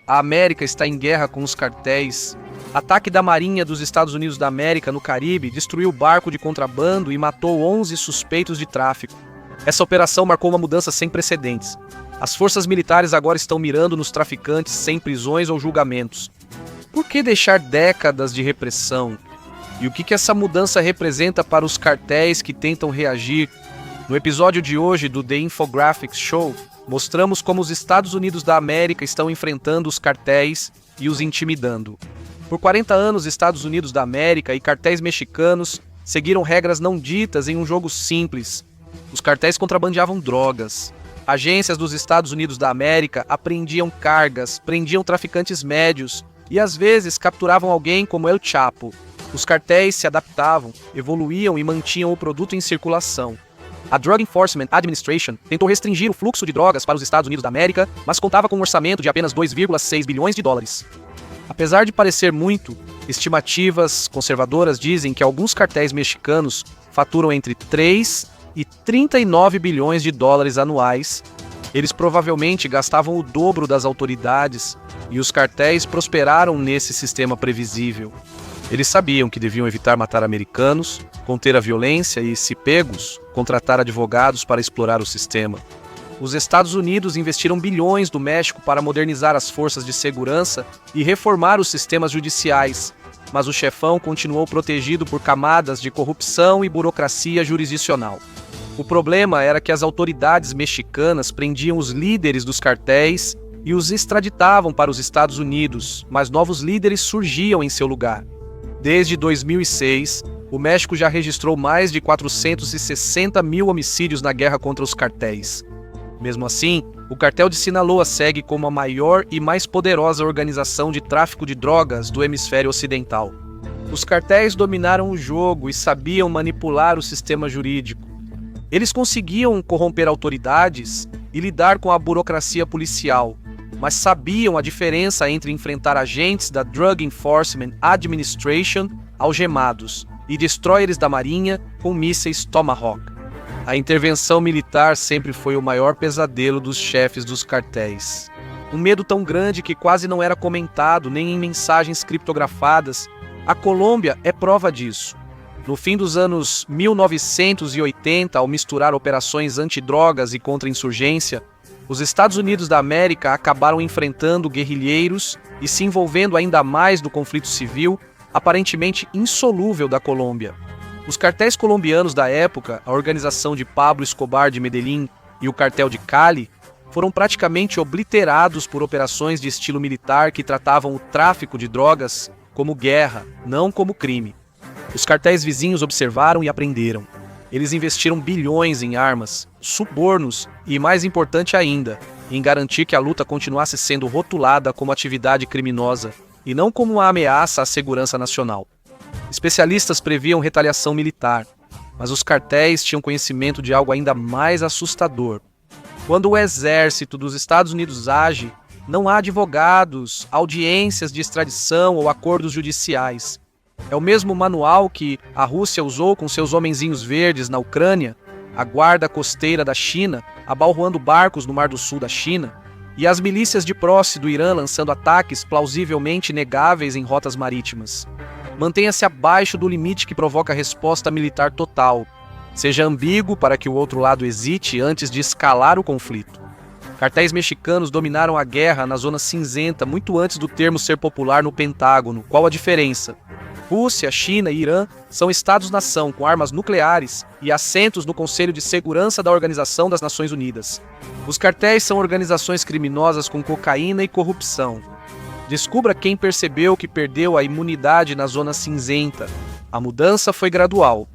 A América está em guerra com os cartéis. Ataque da Marinha dos Estados Unidos da América no Caribe destruiu barco de contrabando e matou 11 suspeitos de tráfico. Essa operação marcou uma mudança sem precedentes. As forças militares agora estão mirando nos traficantes sem prisões ou julgamentos. Por que deixar décadas de repressão? E o que essa mudança representa para os cartéis que tentam reagir? No episódio de hoje do The Infographics Show, mostramos como os Estados Unidos da América estão enfrentando os cartéis e os intimidando. Por 40 anos, Estados Unidos da América e cartéis mexicanos seguiram regras não ditas em um jogo simples. Os cartéis contrabandeavam drogas. Agências dos Estados Unidos da América apreendiam cargas, prendiam traficantes médios e às vezes capturavam alguém como El Chapo. Os cartéis se adaptavam, evoluíam e mantinham o produto em circulação. A Drug Enforcement Administration tentou restringir o fluxo de drogas para os Estados Unidos da América, mas contava com um orçamento de apenas 2,6 bilhões de dólares. Apesar de parecer muito, estimativas conservadoras dizem que alguns cartéis mexicanos faturam entre 3 e 39 bilhões de dólares anuais. Eles provavelmente gastavam o dobro das autoridades e os cartéis prosperaram nesse sistema previsível. Eles sabiam que deviam evitar matar americanos, conter a violência e, se pegos, contratar advogados para explorar o sistema. Os Estados Unidos investiram bilhões do México para modernizar as forças de segurança e reformar os sistemas judiciais, mas o chefão continuou protegido por camadas de corrupção e burocracia jurisdicional. O problema era que as autoridades mexicanas prendiam os líderes dos cartéis e os extraditavam para os Estados Unidos, mas novos líderes surgiam em seu lugar. Desde 2006, o México já registrou mais de 460 mil homicídios na guerra contra os cartéis. Mesmo assim, o cartel de Sinaloa segue como a maior e mais poderosa organização de tráfico de drogas do hemisfério ocidental. Os cartéis dominaram o jogo e sabiam manipular o sistema jurídico. Eles conseguiam corromper autoridades e lidar com a burocracia policial, mas sabiam a diferença entre enfrentar agentes da Drug Enforcement Administration algemados e destroyers da Marinha com mísseis Tomahawk. A intervenção militar sempre foi o maior pesadelo dos chefes dos cartéis. Um medo tão grande que quase não era comentado nem em mensagens criptografadas. A Colômbia é prova disso. No fim dos anos 1980, ao misturar operações antidrogas e contra-insurgência, os Estados Unidos da América acabaram enfrentando guerrilheiros e se envolvendo ainda mais no conflito civil, aparentemente insolúvel da Colômbia. Os cartéis colombianos da época, a organização de Pablo Escobar de Medellín e o cartel de Cali, foram praticamente obliterados por operações de estilo militar que tratavam o tráfico de drogas como guerra, não como crime. Os cartéis vizinhos observaram e aprenderam. Eles investiram bilhões em armas, subornos e, mais importante ainda, em garantir que a luta continuasse sendo rotulada como atividade criminosa e não como uma ameaça à segurança nacional. Especialistas previam retaliação militar, mas os cartéis tinham conhecimento de algo ainda mais assustador. Quando o exército dos Estados Unidos age, não há advogados, audiências de extradição ou acordos judiciais. É o mesmo manual que a Rússia usou com seus homenzinhos verdes na Ucrânia, a guarda costeira da China abalroando barcos no Mar do Sul da China, e as milícias de posse do Irã lançando ataques plausivelmente negáveis em rotas marítimas. Mantenha-se abaixo do limite que provoca resposta militar total. Seja ambíguo para que o outro lado hesite antes de escalar o conflito. Cartéis mexicanos dominaram a guerra na zona cinzenta muito antes do termo ser popular no Pentágono. Qual a diferença? Rússia, China e Irã são estados-nação com armas nucleares e assentos no Conselho de Segurança da Organização das Nações Unidas. Os cartéis são organizações criminosas com cocaína e corrupção. Descubra quem percebeu que perdeu a imunidade na zona cinzenta. A mudança foi gradual.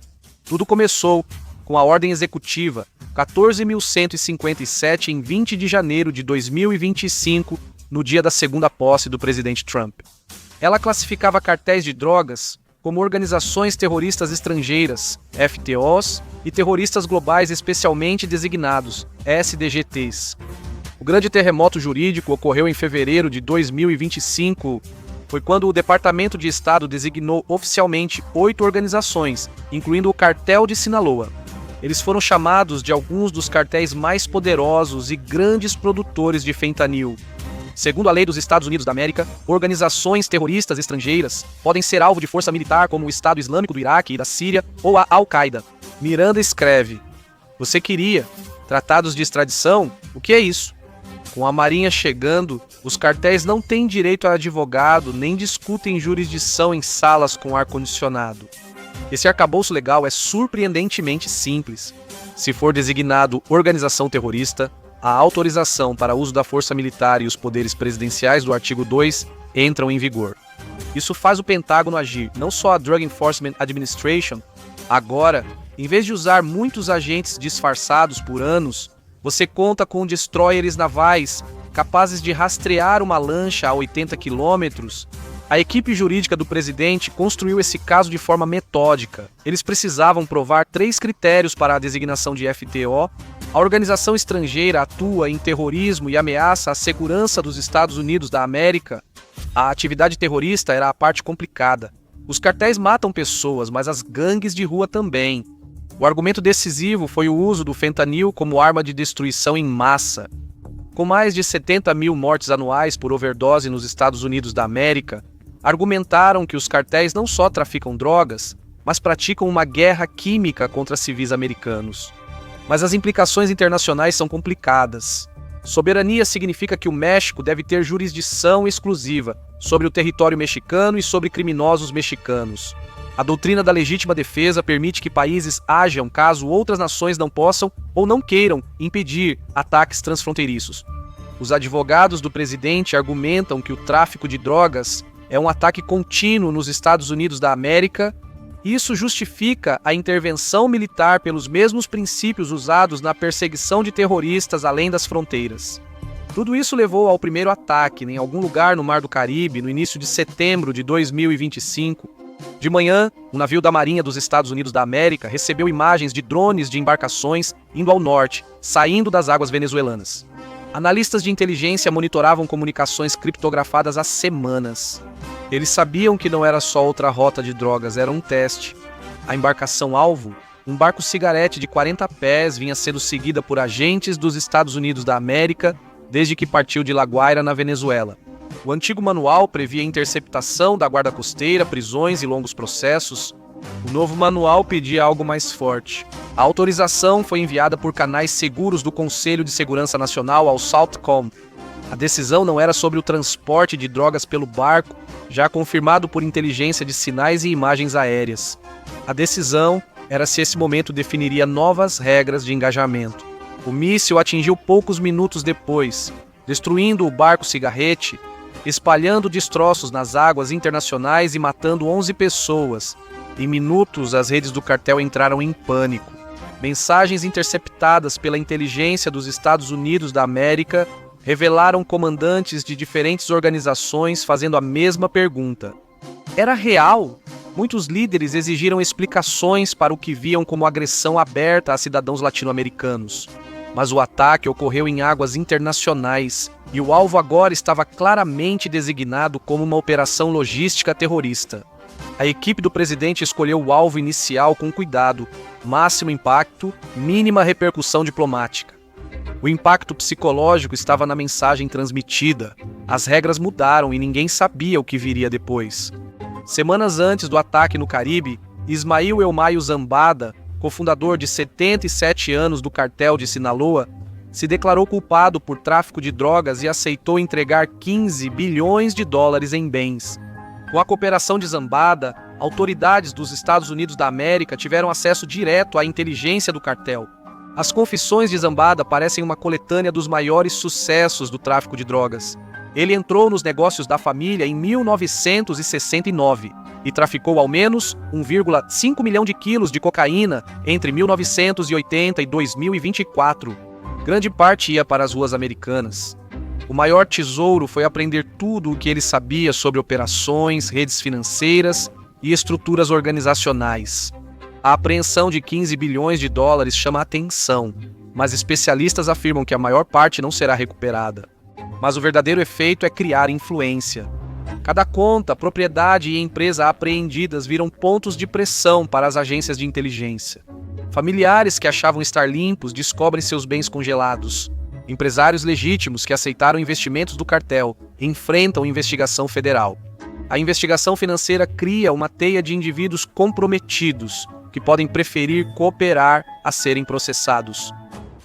Tudo começou com a Ordem Executiva 14.157 em 20 de janeiro de 2025, no dia da segunda posse do presidente Trump. Ela classificava cartéis de drogas como organizações terroristas estrangeiras, FTOs, e terroristas globais especialmente designados, SDGTs. O grande terremoto jurídico ocorreu em fevereiro de 2025. Foi quando o Departamento de Estado designou oficialmente 8 organizações, incluindo o Cartel de Sinaloa. Eles foram chamados de alguns dos cartéis mais poderosos e grandes produtores de fentanil. Segundo a lei dos Estados Unidos da América, organizações terroristas estrangeiras podem ser alvo de força militar como o Estado Islâmico do Iraque e da Síria ou a Al-Qaeda. Miranda escreve: você queria tratados de extradição? O que é isso? Com a Marinha chegando, os cartéis não têm direito a advogado nem discutem jurisdição em salas com ar-condicionado. Esse arcabouço legal é surpreendentemente simples. Se for designado organização terrorista, a autorização para uso da força militar e os poderes presidenciais do artigo 2 entram em vigor. Isso faz o Pentágono agir, não só a Drug Enforcement Administration. Agora, em vez de usar muitos agentes disfarçados por anos, você conta com destroyers navais capazes de rastrear uma lancha a 80 quilômetros. A equipe jurídica do presidente construiu esse caso de forma metódica. Eles precisavam provar 3 critérios para a designação de FTO. A organização estrangeira atua em terrorismo e ameaça a segurança dos Estados Unidos da América. A atividade terrorista era a parte complicada. Os cartéis matam pessoas, mas as gangues de rua também. O argumento decisivo foi o uso do fentanil como arma de destruição em massa. Com mais de 70 mil mortes anuais por overdose nos Estados Unidos da América, argumentaram que os cartéis não só traficam drogas, mas praticam uma guerra química contra civis americanos. Mas as implicações internacionais são complicadas. Soberania significa que o México deve ter jurisdição exclusiva sobre o território mexicano e sobre criminosos mexicanos. A doutrina da legítima defesa permite que países ajam caso outras nações não possam ou não queiram impedir ataques transfronteiriços. Os advogados do presidente argumentam que o tráfico de drogas é um ataque contínuo nos Estados Unidos da América. Isso justifica a intervenção militar pelos mesmos princípios usados na perseguição de terroristas além das fronteiras. Tudo isso levou ao primeiro ataque em algum lugar no Mar do Caribe no início de setembro de 2025. De manhã, um navio da Marinha dos Estados Unidos da América recebeu imagens de drones de embarcações indo ao norte, saindo das águas venezuelanas. Analistas de inteligência monitoravam comunicações criptografadas há semanas. Eles sabiam que não era só outra rota de drogas, era um teste. A embarcação-alvo, um barco cigarete de 40 pés, vinha sendo seguida por agentes dos Estados Unidos da América desde que partiu de La Guaira, na Venezuela. O antigo manual previa interceptação da guarda costeira, prisões e longos processos. O novo manual pedia algo mais forte. A autorização foi enviada por canais seguros do Conselho de Segurança Nacional ao SOUTHCOM. A decisão não era sobre o transporte de drogas pelo barco, já confirmado por inteligência de sinais e imagens aéreas. A decisão era se esse momento definiria novas regras de engajamento. O míssil atingiu poucos minutos depois, destruindo o barco cigarrete, espalhando destroços nas águas internacionais e matando 11 pessoas. Em minutos, as redes do cartel entraram em pânico. Mensagens interceptadas pela inteligência dos Estados Unidos da América revelaram comandantes de diferentes organizações fazendo a mesma pergunta. Era real? Muitos líderes exigiram explicações para o que viam como agressão aberta a cidadãos latino-americanos. Mas o ataque ocorreu em águas internacionais e o alvo agora estava claramente designado como uma operação logística terrorista. A equipe do presidente escolheu o alvo inicial com cuidado, máximo impacto, mínima repercussão diplomática. O impacto psicológico estava na mensagem transmitida. As regras mudaram e ninguém sabia o que viria depois. Semanas antes do ataque no Caribe, Ismael Elmaio Zambada, cofundador de 77 anos do cartel de Sinaloa, se declarou culpado por tráfico de drogas e aceitou entregar 15 bilhões de dólares em bens. Com a cooperação de Zambada, autoridades dos Estados Unidos da América tiveram acesso direto à inteligência do cartel. As confissões de Zambada parecem uma coletânea dos maiores sucessos do tráfico de drogas. Ele entrou nos negócios da família em 1969 e traficou ao menos 1,5 milhão de quilos de cocaína entre 1980 e 2024. Grande parte ia para as ruas americanas. O maior tesouro foi aprender tudo o que ele sabia sobre operações, redes financeiras e estruturas organizacionais. A apreensão de 15 bilhões de dólares chama a atenção, mas especialistas afirmam que a maior parte não será recuperada. Mas o verdadeiro efeito é criar influência. Cada conta, propriedade e empresa apreendidas viram pontos de pressão para as agências de inteligência. Familiares que achavam estar limpos descobrem seus bens congelados. Empresários legítimos que aceitaram investimentos do cartel enfrentam investigação federal. A investigação financeira cria uma teia de indivíduos comprometidos que podem preferir cooperar a serem processados.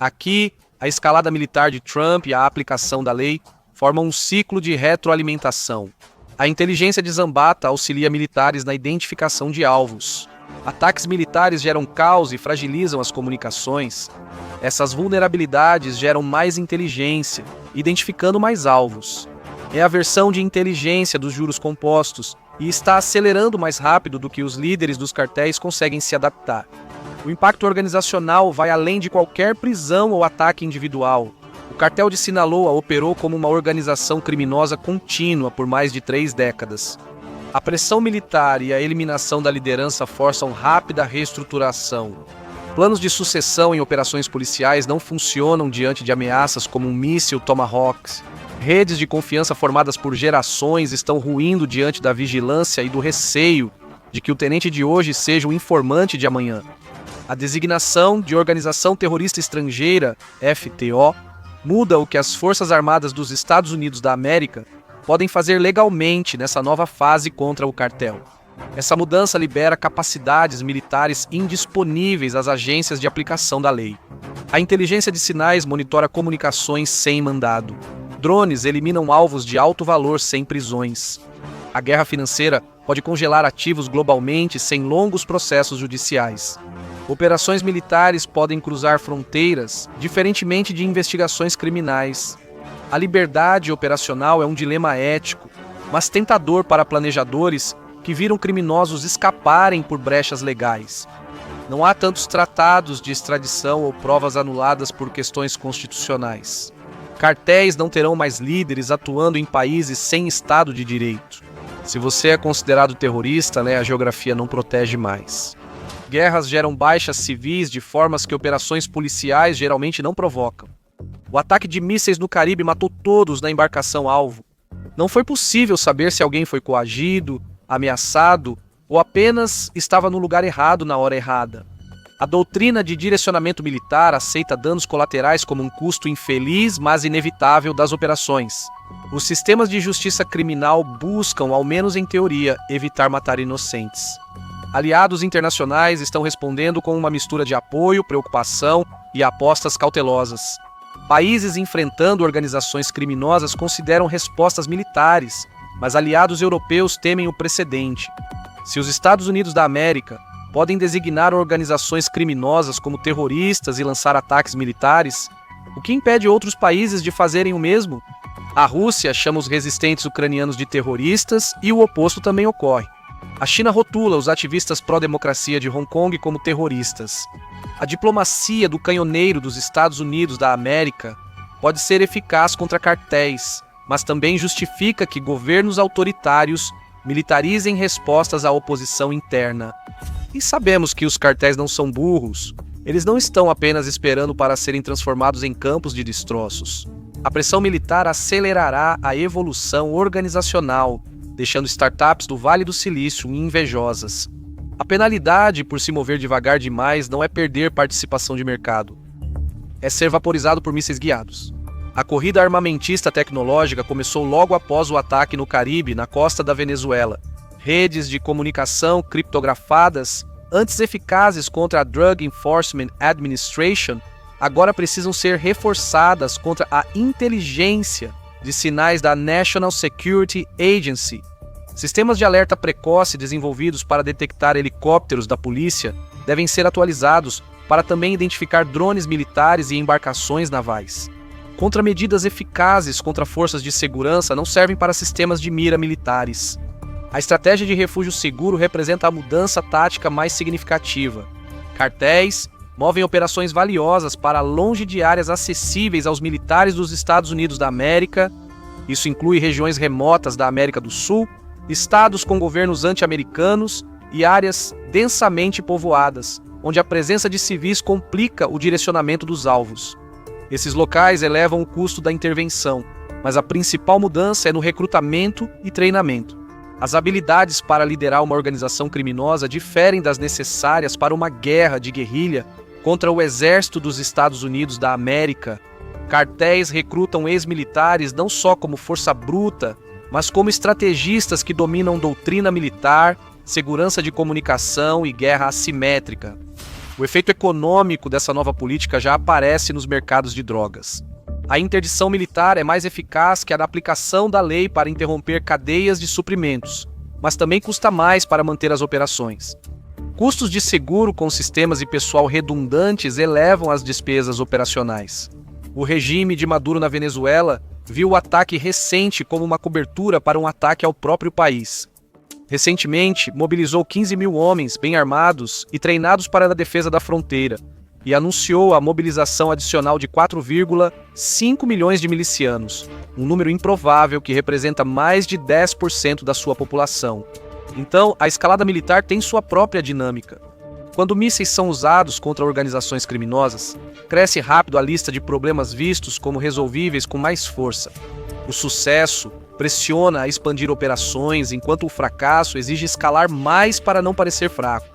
Aqui, a escalada militar de Trump e a aplicação da lei formam um ciclo de retroalimentação. A inteligência de Zambata auxilia militares na identificação de alvos. Ataques militares geram caos e fragilizam as comunicações. Essas vulnerabilidades geram mais inteligência, identificando mais alvos. É a versão de inteligência dos juros compostos e está acelerando mais rápido do que os líderes dos cartéis conseguem se adaptar. O impacto organizacional vai além de qualquer prisão ou ataque individual. O cartel de Sinaloa operou como uma organização criminosa contínua por mais de 3 décadas. A pressão militar e a eliminação da liderança forçam rápida reestruturação. Planos de sucessão em operações policiais não funcionam diante de ameaças como um míssil Tomahawk. Redes de confiança formadas por gerações estão ruindo diante da vigilância e do receio de que o tenente de hoje seja o informante de amanhã. A designação de Organização Terrorista Estrangeira, FTO, muda o que as Forças Armadas dos Estados Unidos da América podem fazer legalmente nessa nova fase contra o cartel. Essa mudança libera capacidades militares indisponíveis às agências de aplicação da lei. A inteligência de sinais monitora comunicações sem mandado. Drones eliminam alvos de alto valor sem prisões. A guerra financeira pode congelar ativos globalmente sem longos processos judiciais. Operações militares podem cruzar fronteiras, diferentemente de investigações criminais. A liberdade operacional é um dilema ético, mas tentador para planejadores que viram criminosos escaparem por brechas legais. Não há tantos tratados de extradição ou provas anuladas por questões constitucionais. Cartéis não terão mais líderes atuando em países sem Estado de Direito. Se você é considerado terrorista, a geografia não protege mais. Guerras geram baixas civis de formas que operações policiais geralmente não provocam. O ataque de mísseis no Caribe matou todos na embarcação-alvo. Não foi possível saber se alguém foi coagido, ameaçado ou apenas estava no lugar errado na hora errada. A doutrina de direcionamento militar aceita danos colaterais como um custo infeliz, mas inevitável das operações. Os sistemas de justiça criminal buscam, ao menos em teoria, evitar matar inocentes. Aliados internacionais estão respondendo com uma mistura de apoio, preocupação e apostas cautelosas. Países enfrentando organizações criminosas consideram respostas militares, mas aliados europeus temem o precedente. Se os Estados Unidos da América podem designar organizações criminosas como terroristas e lançar ataques militares, o que impede outros países de fazerem o mesmo? A Rússia chama os resistentes ucranianos de terroristas e o oposto também ocorre. A China rotula os ativistas pró-democracia de Hong Kong como terroristas. A diplomacia do canhoneiro dos Estados Unidos da América pode ser eficaz contra cartéis, mas também justifica que governos autoritários militarizem respostas à oposição interna. E sabemos que os cartéis não são burros. Eles não estão apenas esperando para serem transformados em campos de destroços. A pressão militar acelerará a evolução organizacional, deixando startups do Vale do Silício invejosas. A penalidade por se mover devagar demais não é perder participação de mercado. É ser vaporizado por mísseis guiados. A corrida armamentista tecnológica começou logo após o ataque no Caribe, na costa da Venezuela. Redes de comunicação criptografadas, antes eficazes contra a Drug Enforcement Administration, agora precisam ser reforçadas contra a inteligência de sinais da National Security Agency. Sistemas de alerta precoce desenvolvidos para detectar helicópteros da polícia devem ser atualizados para também identificar drones militares e embarcações navais. Contramedidas eficazes contra forças de segurança não servem para sistemas de mira militares. A estratégia de refúgio seguro representa a mudança tática mais significativa. Cartéis movem operações valiosas para longe de áreas acessíveis aos militares dos Estados Unidos da América. Isso inclui regiões remotas da América do Sul, estados com governos anti-americanos e áreas densamente povoadas, onde a presença de civis complica o direcionamento dos alvos. Esses locais elevam o custo da intervenção, mas a principal mudança é no recrutamento e treinamento. As habilidades para liderar uma organização criminosa diferem das necessárias para uma guerra de guerrilha contra o exército dos Estados Unidos da América. Cartéis recrutam ex-militares não só como força bruta, mas como estrategistas que dominam doutrina militar, segurança de comunicação e guerra assimétrica. O efeito econômico dessa nova política já aparece nos mercados de drogas. A interdição militar é mais eficaz que a aplicação da lei para interromper cadeias de suprimentos, mas também custa mais para manter as operações. Custos de seguro com sistemas e pessoal redundantes elevam as despesas operacionais. O regime de Maduro na Venezuela viu o ataque recente como uma cobertura para um ataque ao próprio país. Recentemente, mobilizou 15 mil homens bem armados e treinados para a defesa da fronteira e anunciou a mobilização adicional de 4,5 milhões de milicianos, um número improvável que representa mais de 10% da sua população. Então, a escalada militar tem sua própria dinâmica. Quando mísseis são usados contra organizações criminosas, cresce rápido a lista de problemas vistos como resolvíveis com mais força. O sucesso pressiona a expandir operações, enquanto o fracasso exige escalar mais para não parecer fraco.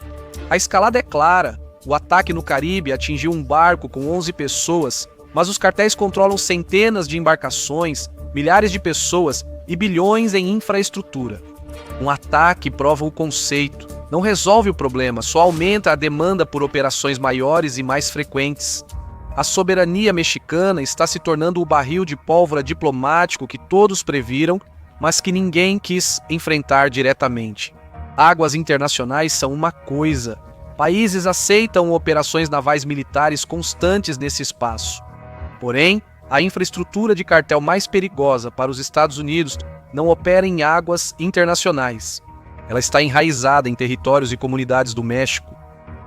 A escalada é clara. O ataque no Caribe atingiu um barco com 11 pessoas, mas os cartéis controlam centenas de embarcações, milhares de pessoas e bilhões em infraestrutura. Um ataque prova o conceito. Não resolve o problema, só aumenta a demanda por operações maiores e mais frequentes. A soberania mexicana está se tornando o barril de pólvora diplomático que todos previram, mas que ninguém quis enfrentar diretamente. Águas internacionais são uma coisa. Países aceitam operações navais militares constantes nesse espaço. Porém, a infraestrutura de cartel mais perigosa para os Estados Unidos não opera em águas internacionais. Ela está enraizada em territórios e comunidades do México.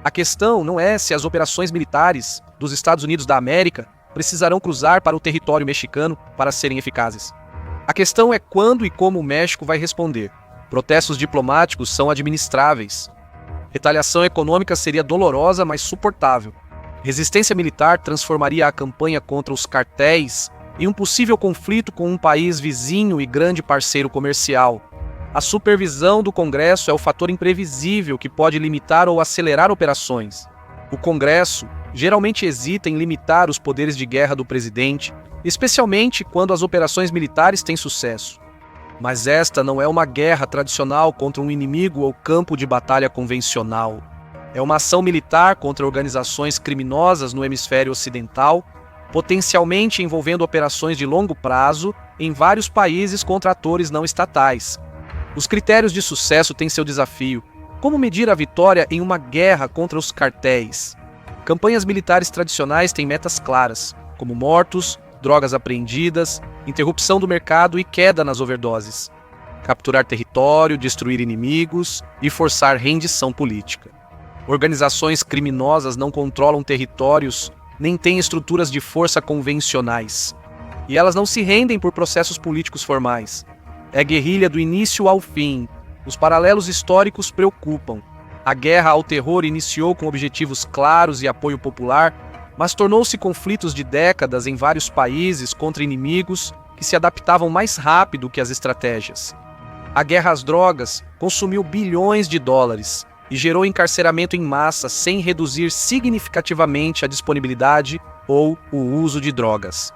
A questão não é se as operações militares dos Estados Unidos da América precisarão cruzar para o território mexicano para serem eficazes. A questão é quando e como o México vai responder. Protestos diplomáticos são administráveis. Retaliação econômica seria dolorosa, mas suportável. Resistência militar transformaria a campanha contra os cartéis em um possível conflito com um país vizinho e grande parceiro comercial. A supervisão do Congresso é o fator imprevisível que pode limitar ou acelerar operações. O Congresso geralmente hesita em limitar os poderes de guerra do presidente, especialmente quando as operações militares têm sucesso. Mas esta não é uma guerra tradicional contra um inimigo ou campo de batalha convencional. É uma ação militar contra organizações criminosas no hemisfério ocidental, potencialmente envolvendo operações de longo prazo em vários países contra atores não estatais. Os critérios de sucesso têm seu desafio. Como medir a vitória em uma guerra contra os cartéis? Campanhas militares tradicionais têm metas claras, como mortos, drogas apreendidas, interrupção do mercado e queda nas overdoses. Capturar território, destruir inimigos e forçar rendição política. Organizações criminosas não controlam territórios nem têm estruturas de força convencionais. E elas não se rendem por processos políticos formais. É guerrilha do início ao fim. Os paralelos históricos preocupam. A guerra ao terror iniciou com objetivos claros e apoio popular, mas tornou-se conflitos de décadas em vários países contra inimigos que se adaptavam mais rápido que as estratégias. A guerra às drogas consumiu bilhões de dólares e gerou encarceramento em massa sem reduzir significativamente a disponibilidade ou o uso de drogas.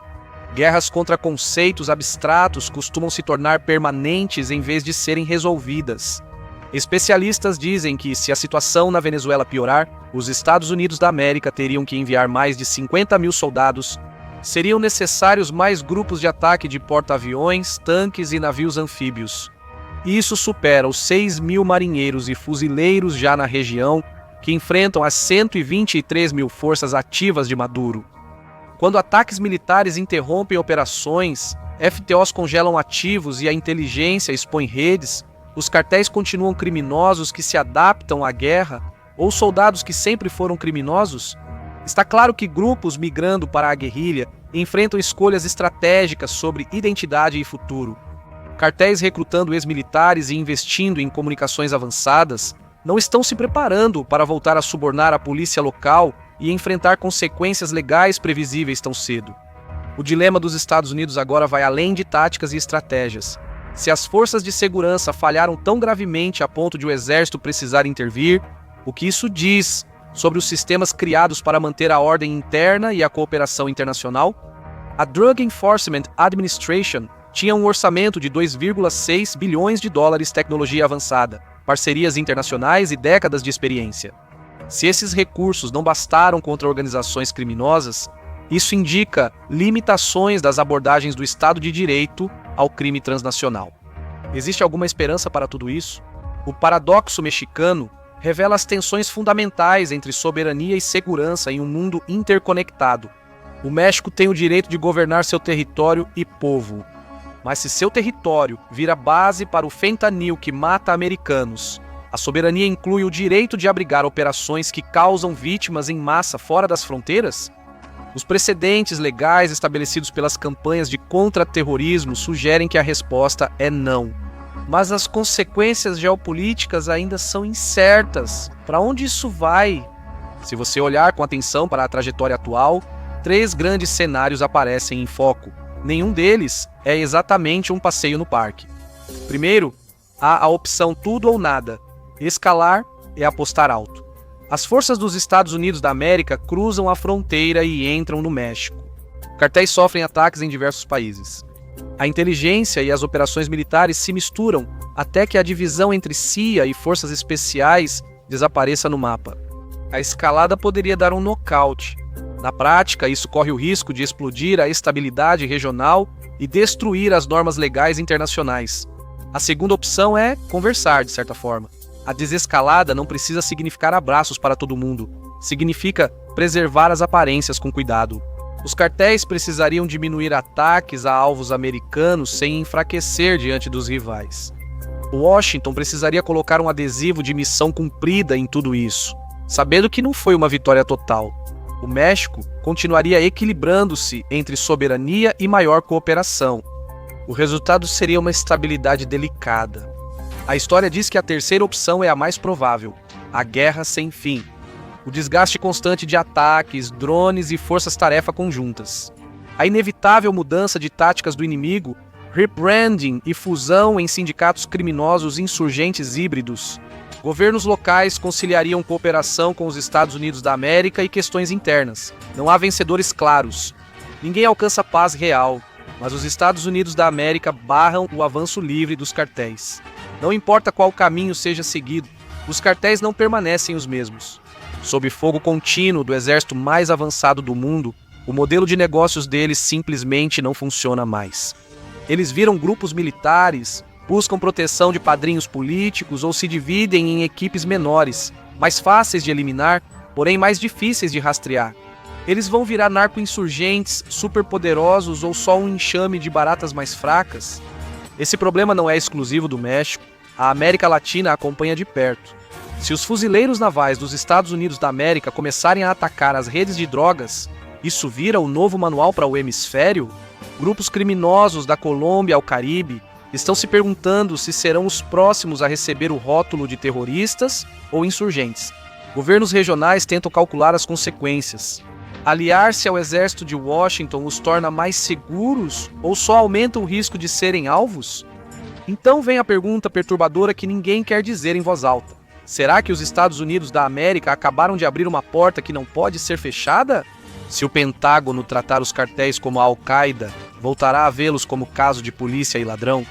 Guerras contra conceitos abstratos costumam se tornar permanentes em vez de serem resolvidas. Especialistas dizem que, se a situação na Venezuela piorar, os Estados Unidos da América teriam que enviar mais de 50 mil soldados. Seriam necessários mais grupos de ataque de porta-aviões, tanques e navios anfíbios. Isso supera os 6 mil marinheiros e fuzileiros já na região, que enfrentam as 123 mil forças ativas de Maduro. Quando ataques militares interrompem operações, FTOs congelam ativos e a inteligência expõe redes, os cartéis continuam criminosos que se adaptam à guerra ou soldados que sempre foram criminosos? Está claro que grupos migrando para a guerrilha enfrentam escolhas estratégicas sobre identidade e futuro. Cartéis recrutando ex-militares e investindo em comunicações avançadas não estão se preparando para voltar a subornar a polícia local e enfrentar consequências legais previsíveis tão cedo. O dilema dos Estados Unidos agora vai além de táticas e estratégias. Se as forças de segurança falharam tão gravemente a ponto de o exército precisar intervir, o que isso diz sobre os sistemas criados para manter a ordem interna e a cooperação internacional? A Drug Enforcement Administration tinha um orçamento de 2,6 bilhões de dólares, tecnologia avançada, parcerias internacionais e décadas de experiência. Se esses recursos não bastaram contra organizações criminosas, isso indica limitações das abordagens do Estado de Direito ao crime transnacional. Existe alguma esperança para tudo isso? O paradoxo mexicano revela as tensões fundamentais entre soberania e segurança em um mundo interconectado. O México tem o direito de governar seu território e povo. Mas se seu território vira base para o fentanil que mata americanos, a soberania inclui o direito de abrigar operações que causam vítimas em massa fora das fronteiras? Os precedentes legais estabelecidos pelas campanhas de contra-terrorismo sugerem que a resposta é não. Mas as consequências geopolíticas ainda são incertas. Para onde isso vai? Se você olhar com atenção para a trajetória atual, 3 grandes cenários aparecem em foco. Nenhum deles é exatamente um passeio no parque. Primeiro, há a opção tudo ou nada. Escalar é apostar alto. As forças dos Estados Unidos da América cruzam a fronteira e entram no México. Cartéis sofrem ataques em diversos países. A inteligência e as operações militares se misturam até que a divisão entre CIA e forças especiais desapareça no mapa. A escalada poderia dar um nocaute. Na prática, isso corre o risco de explodir a estabilidade regional e destruir as normas legais internacionais. A segunda opção é conversar, de certa forma. A desescalada não precisa significar abraços para todo mundo. Significa preservar as aparências com cuidado. Os cartéis precisariam diminuir ataques a alvos americanos sem enfraquecer diante dos rivais. Washington precisaria colocar um adesivo de missão cumprida em tudo isso, sabendo que não foi uma vitória total. O México continuaria equilibrando-se entre soberania e maior cooperação. O resultado seria uma estabilidade delicada. A história diz que a terceira opção é a mais provável: a guerra sem fim. O desgaste constante de ataques, drones e forças-tarefa conjuntas. A inevitável mudança de táticas do inimigo, rebranding e fusão em sindicatos criminosos insurgentes híbridos. Governos locais conciliariam cooperação com os Estados Unidos da América e questões internas. Não há vencedores claros. Ninguém alcança paz real, mas os Estados Unidos da América barram o avanço livre dos cartéis. Não importa qual caminho seja seguido, os cartéis não permanecem os mesmos. Sob fogo contínuo do exército mais avançado do mundo, o modelo de negócios deles simplesmente não funciona mais. Eles viram grupos militares, buscam proteção de padrinhos políticos ou se dividem em equipes menores, mais fáceis de eliminar, porém mais difíceis de rastrear. Eles vão virar narco-insurgentes, superpoderosos ou só um enxame de baratas mais fracas? Esse problema não é exclusivo do México, a América Latina acompanha de perto. Se os fuzileiros navais dos Estados Unidos da América começarem a atacar as redes de drogas, isso vira o novo manual para o hemisfério? Grupos criminosos da Colômbia ao Caribe estão se perguntando se serão os próximos a receber o rótulo de terroristas ou insurgentes. Governos regionais tentam calcular as consequências. Aliar-se ao exército de Washington os torna mais seguros ou só aumenta o risco de serem alvos? Então vem a pergunta perturbadora que ninguém quer dizer em voz alta. Será que os Estados Unidos da América acabaram de abrir uma porta que não pode ser fechada? Se o Pentágono tratar os cartéis como a Al-Qaeda, voltará a vê-los como caso de polícia e ladrão?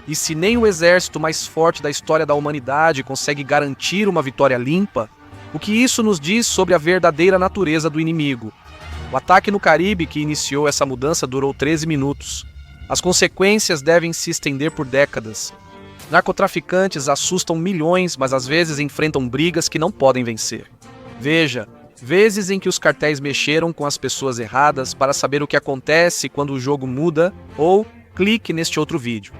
E se nem o exército mais forte da história da humanidade consegue garantir uma vitória limpa, o que isso nos diz sobre a verdadeira natureza do inimigo? O ataque no Caribe que iniciou essa mudança durou 13 minutos. As consequências devem se estender por décadas. Narcotraficantes assustam milhões, mas às vezes enfrentam brigas que não podem vencer. Veja, vezes em que os cartéis mexeram com as pessoas erradas para saber o que acontece quando o jogo muda, ou clique neste outro vídeo.